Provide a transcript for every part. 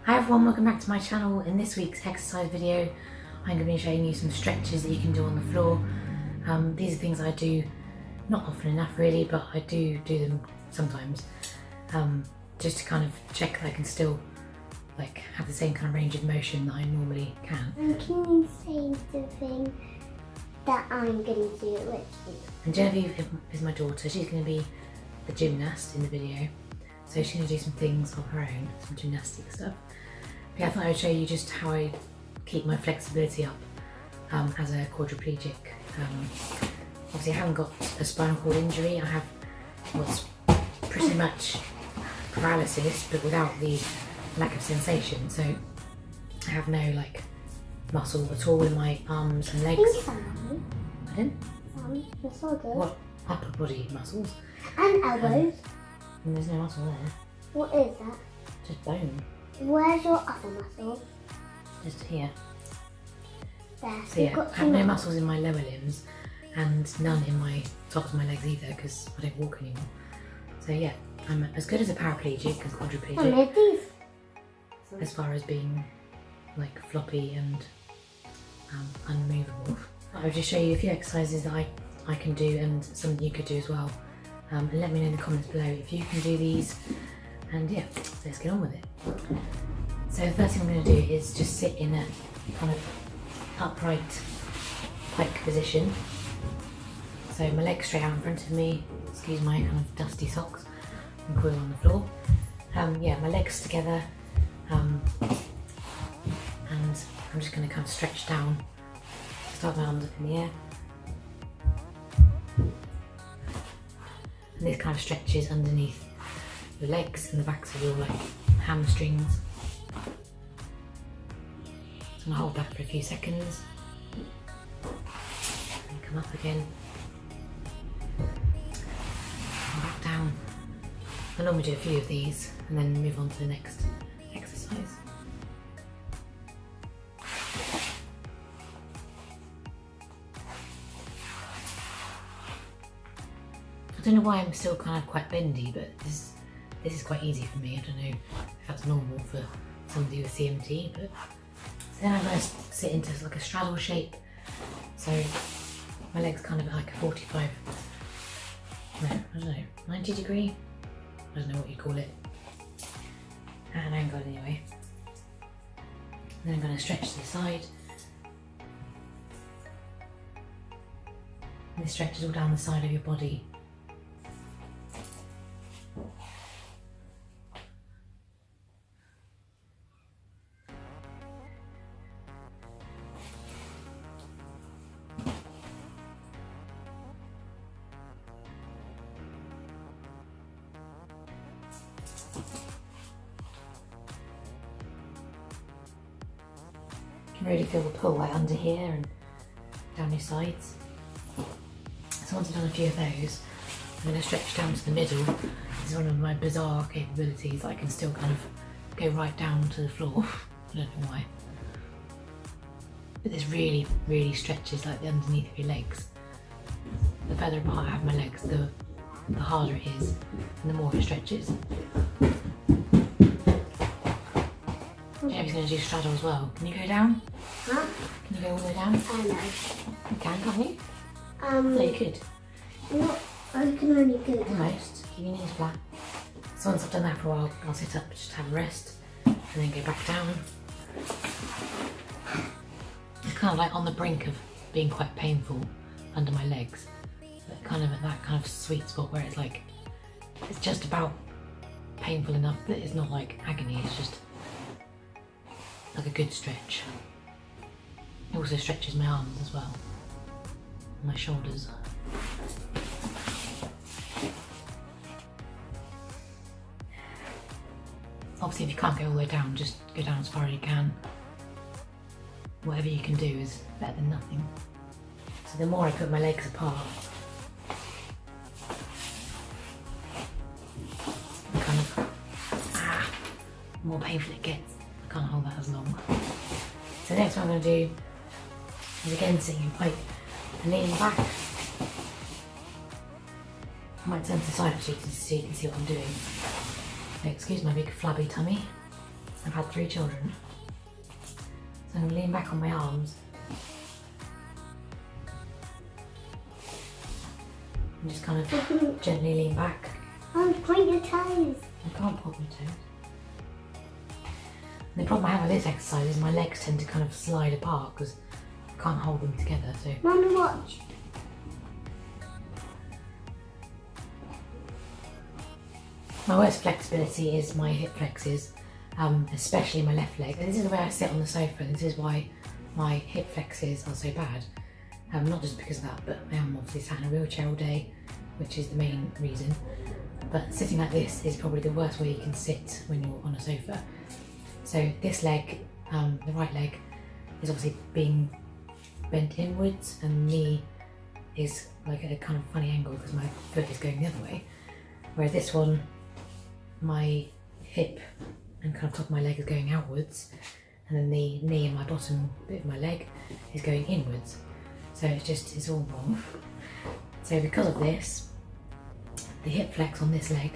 Hi everyone, welcome back to my channel. In this week's exercise video, I'm going to be showing you some stretches that you can do on the floor. These are things I do not often enough really, but I do them sometimes, just to kind of check that I can still have the same kind of range of motion that I normally can. And can you say the thing that I'm going to do with you? And Genevieve is my daughter. She's going to be the gymnast in the video. So she's going to do some things of her own, some gymnastic stuff. But yeah, I thought I would show you just how I keep my flexibility up as a quadriplegic. Obviously I haven't got a spinal cord injury. I have what's pretty much paralysis, but without the lack of sensation. So I have no muscle at all in my arms and legs. Pardon? What? Upper body muscles. And elbows. And there's no muscle there. What is that? Just bone. Where's your upper muscle? Just here. There. So yeah, I have no muscles in my lower limbs and none in my tops of my legs either because I don't walk anymore. So yeah, I'm as good as a paraplegic as quadriplegic as far as being floppy and unmovable. I'll just show you a few exercises that I can do and some you could do as well. And let me know in the comments below if you can do these, and yeah, let's get on with it. So the first thing I'm going to do is just sit in a kind of upright pike position. So my legs straight out in front of me, excuse my kind of dusty socks and coil on the floor. Yeah, my legs together, and I'm just going to kind of stretch down, start my arms up in the air. And this kind of stretches underneath your legs and the backs of your hamstrings. So I'm going to hold that for a few seconds and come up again and back down. I normally do a few of these and then move on to the next exercise. I don't know why I'm still kind of quite bendy, but this is quite easy for me. I don't know if that's normal for somebody with CMT, but so then I'm going to sit into a straddle shape. So my legs kind of at a 45, no, I don't know, 90 degree? I don't know what you call it. At an angle anyway. And then I'm going to stretch to the side. And this stretches all down the side of your body. You can really feel the pull under here and down your sides. So once I've done a few of those, I'm going to stretch down to the middle. This is one of my bizarre capabilities that I can still kind of go right down to the floor. I don't know why. But this really, really stretches the underneath of your legs. The further apart I have my legs, the harder it is and the more it stretches. Jamie's going to do straddle as well. Can you go down? Huh? Can you go all the way down? No. You can, can't you? No, you could. No, I can only do it. Almost. Keep your knees flat. So once I've done that for a while, I'll sit up, just have a rest, and then go back down. It's kind of on the brink of being quite painful under my legs, but kind of at that kind of sweet spot where it's it's just about painful enough that it's not agony, it's just a good stretch. It also stretches my arms as well, and my shoulders. Obviously if you can't go all the way down, just go down as far as you can. Whatever you can do is better than nothing. So the more I put my legs apart, the kind of the more painful it gets. I can't hold that as long. So next what I'm going to do is again sitting in pike and leaning back. I might turn to the side so you can see what I'm doing. Excuse my big flabby tummy. I've had 3 children. So I'm going to lean back on my arms. And just kind of gently lean back. Oh, point your toes. I can't point my toes. And the problem I have with this exercise is my legs tend to kind of slide apart because I can't hold them together. So Mummy, watch. my worst flexibility is my hip flexes, especially my left leg. And this is the way I sit on the sofa, and this is why my hip flexes are so bad. Not just because of that, but I am obviously sat in a wheelchair all day, which is the main reason. But sitting like this is probably the worst way you can sit when you're on a sofa. So this leg, the right leg, is obviously being bent inwards, and the knee is like at a kind of funny angle because my foot is going the other way. Whereas this one, my hip and kind of top of my leg is going outwards, and then the knee and my bottom bit of my leg is going inwards. So it's all wrong. So because of this, the hip flex on this leg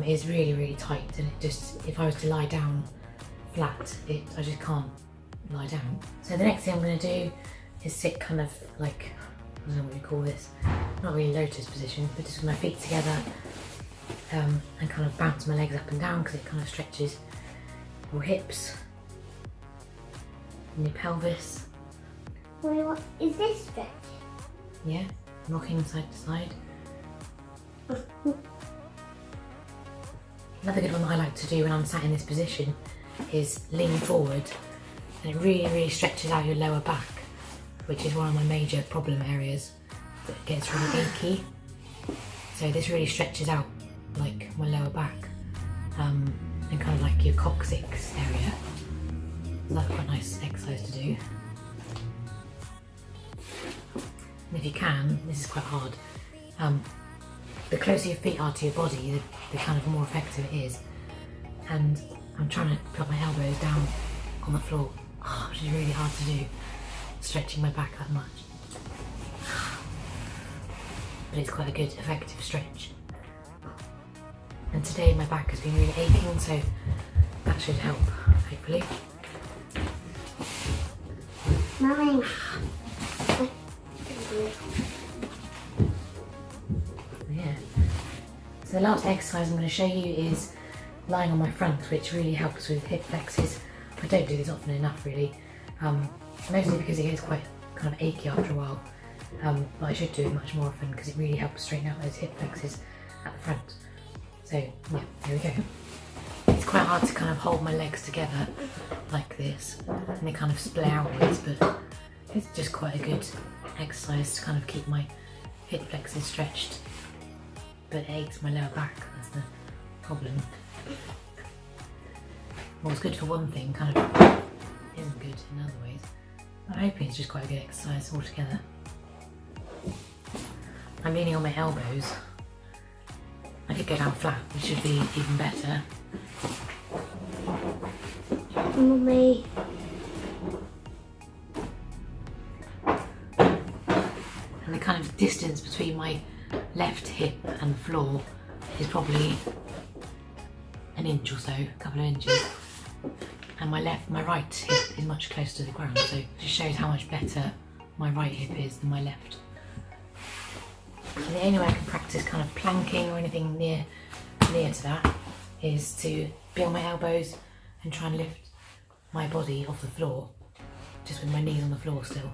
is really tight, and it just, if I was to lie down flat, I just can't lie down. So the next thing I'm going to do is sit kind of like, I don't know what you call this, not really lotus position, but just with my feet together, and kind of bounce my legs up and down because it kind of stretches your hips and your pelvis. Wait, what is this stretch? Yeah, rocking side to side. Another good one that I like to do when I'm sat in this position is lean forward, and it really stretches out your lower back, which is one of my major problem areas that gets really achy. So this really stretches out like my lower back, and kind of like your coccyx area. So that's quite a nice exercise to do. And if you can, this is quite hard, the closer your feet are to your body, the kind of more effective it is. And I'm trying to put my elbows down on the floor, which is really hard to do, stretching my back that much. But it's quite a good, effective stretch. And today my back has been really aching, so that should help, hopefully. Mummy. Yeah. So the last exercise I'm going to show you is lying on my front, which really helps with hip flexes. I don't do this often enough, really, mostly because it gets quite kind of achy after a while. But I should do it much more often because it really helps straighten out those hip flexes at the front. So yeah, here we go. It's quite hard to kind of hold my legs together like this, and they kind of splay outwards, but it's just quite a good exercise to kind of keep my hip flexes stretched. But it aches my lower back, that's the problem. Well, it's good for one thing, kind of isn't good in other ways. I'm hoping it's just quite a good exercise altogether. I'm leaning on my elbows. I could go down flat, which should be even better. Mummy. And the kind of distance between my left hip and the floor is probably an inch or so, a couple of inches. And my right hip is much closer to the ground, so it just shows how much better my right hip is than my left. And the only way I can practice kind of planking or anything near to that is to be on my elbows and try and lift my body off the floor, just with my knees on the floor still.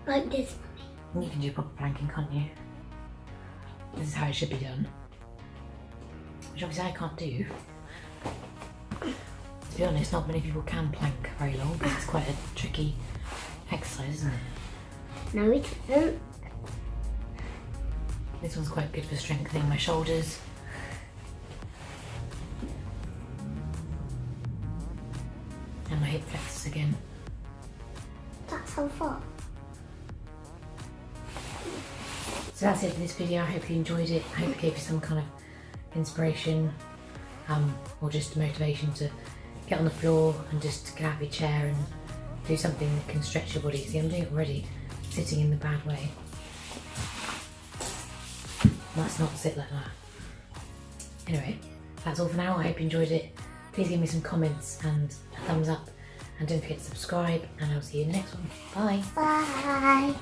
Like this, And you can do proper planking, can't you? This is how it should be done. Which obviously I can't do. To be honest, not many people can plank very long because it's quite a tricky exercise, isn't it? No, it isn't. This one's quite good for strengthening my shoulders. And my hip flexors again. That's how far. So that's it for this video. I hope you enjoyed it. I hope it gave you some kind of inspiration, or just motivation to get on the floor and just get out of your chair and do something that can stretch your body. See, I'm doing it already, sitting in the bad way. Let's not sit like that. Anyway, that's all for now. I hope you enjoyed it. Please give me some comments and a thumbs up, and don't forget to subscribe, and I'll see you in the next one. Bye. Bye.